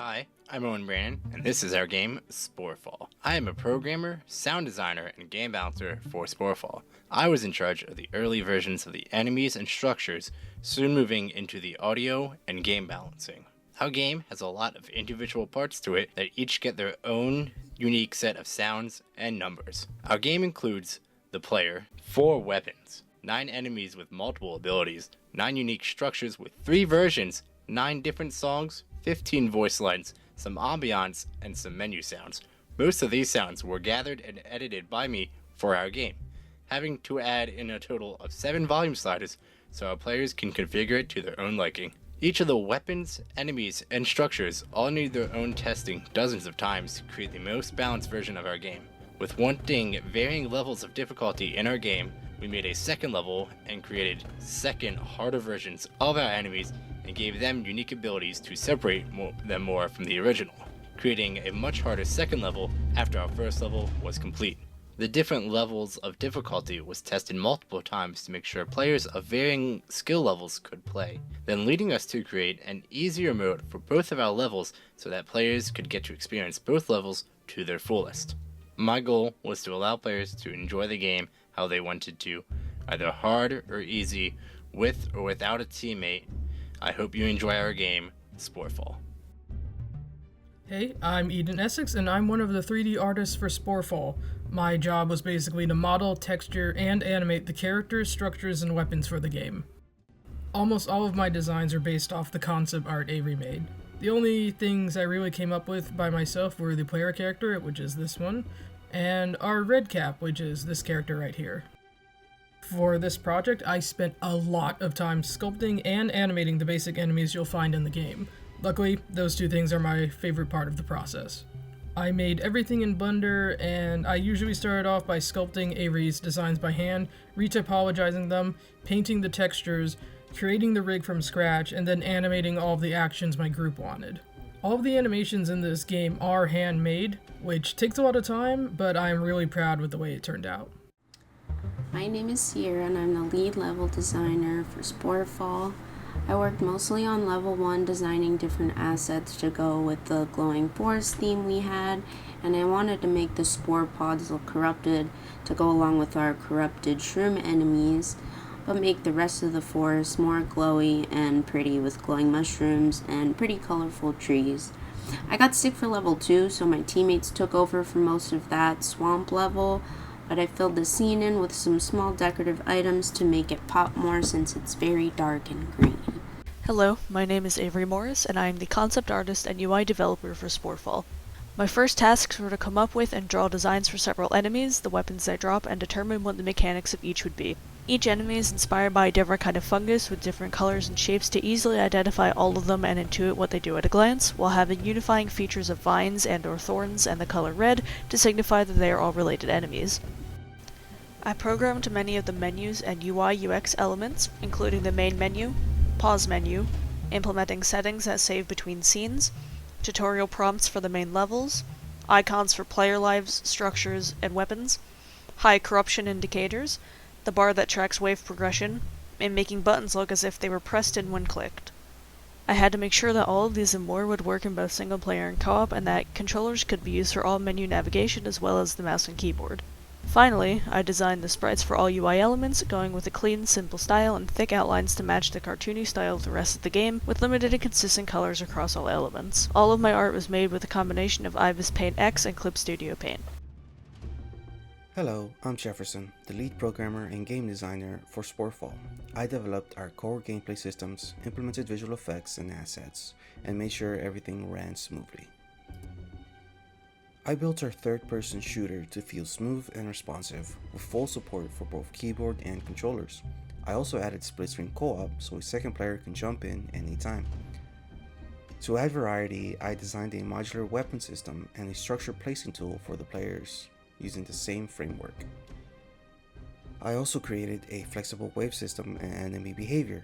Hi, I'm Owen Brannon, and this is our game, Sporefall. I am a programmer, sound designer, and game balancer for Sporefall. I was in charge of the early versions of the enemies and structures, soon moving into the audio and game balancing. Our game has a lot of individual parts to it that each get their own unique set of sounds and numbers. Our game includes the player, 4 weapons, 9 enemies with multiple abilities, 9 unique structures with 3 versions, 9 different songs, 15 voice lines, some ambiance, and some menu sounds. Most of these sounds were gathered and edited by me for our game, having to add in a total of 7 volume sliders so our players can configure it to their own liking. Each of the weapons, enemies, and structures all need their own testing dozens of times to create the most balanced version of our game. With wanting varying levels of difficulty in our game, we made a second level and created second, harder versions of our enemies and gave them unique abilities to separate them more from the original, creating a much harder second level after our first level was complete. The different levels of difficulty was tested multiple times to make sure players of varying skill levels could play, then leading us to create an easier mode for both of our levels so that players could get to experience both levels to their fullest. My goal was to allow players to enjoy the game how they wanted to, either hard or easy, with or without a teammate. I hope you enjoy our game, Sporefall. Hey, I'm Eden Essex, and I'm one of the 3D artists for Sporefall. My job was basically to model, texture, and animate the characters, structures, and weapons for the game. Almost all of my designs are based off the concept art Avery made. The only things I really came up with by myself were the player character, which is this one, and our red cap, which is this character right here. For this project, I spent a lot of time sculpting and animating the basic enemies you'll find in the game. Luckily, those 2 things are my favorite part of the process. I made everything in Blender, and I usually started off by sculpting Avery's designs by hand, retopologizing them, painting the textures, creating the rig from scratch, and then animating all of the actions my group wanted. All of the animations in this game are handmade, which takes a lot of time, but I'm really proud with the way it turned out. My name is Sierra and I'm the lead level designer for Sporefall. I worked mostly on level 1 designing different assets to go with the glowing forest theme we had, and I wanted to make the spore pods look corrupted to go along with our corrupted shroom enemies, but make the rest of the forest more glowy and pretty with glowing mushrooms and pretty colorful trees. I got sick for level 2, so my teammates took over for most of that swamp level, but I filled the scene in with some small decorative items to make it pop more since it's very dark and green. Hello, my name is Avery Morris, and I am the concept artist and UI developer for Sporefall. My first tasks were to come up with and draw designs for several enemies, the weapons they drop, and determine what the mechanics of each would be. Each enemy is inspired by a different kind of fungus with different colors and shapes to easily identify all of them and intuit what they do at a glance, while having unifying features of vines and or thorns and the color red to signify that they are all related enemies. I programmed many of the menus and UI UX elements, including the main menu, pause menu, implementing settings that save between scenes, tutorial prompts for the main levels, icons for player lives, structures, and weapons, high corruption indicators, the bar that tracks wave progression, and making buttons look as if they were pressed in when clicked. I had to make sure that all of these and more would work in both single player and co-op, and that controllers could be used for all menu navigation as well as the mouse and keyboard. Finally, I designed the sprites for all UI elements, going with a clean, simple style and thick outlines to match the cartoony style of the rest of the game, with limited and consistent colors across all elements. All of my art was made with a combination of Ibis Paint X and Clip Studio Paint. Hello, I'm Jefferson, the lead programmer and game designer for Sporefall. I developed our core gameplay systems, implemented visual effects and assets, and made sure everything ran smoothly. I built our third-person shooter to feel smooth and responsive, with full support for both keyboard and controllers. I also added split-screen co-op so a second player can jump in anytime. To add variety, I designed a modular weapon system and a structure placing tool for the players, using the same framework. I also created a flexible wave system and enemy behavior.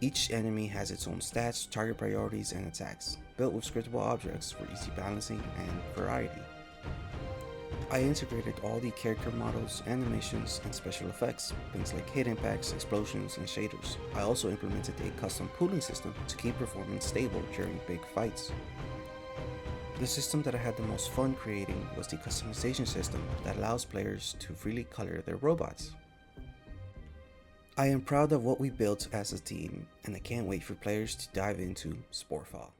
Each enemy has its own stats, target priorities, and attacks, built with scriptable objects for easy balancing and variety. I integrated all the character models, animations, and special effects, things like hit impacts, explosions, and shaders. I also implemented a custom pooling system to keep performance stable during big fights. The system that I had the most fun creating was the customization system that allows players to freely color their robots. I am proud of what we built as a team, and I can't wait for players to dive into Sporefall.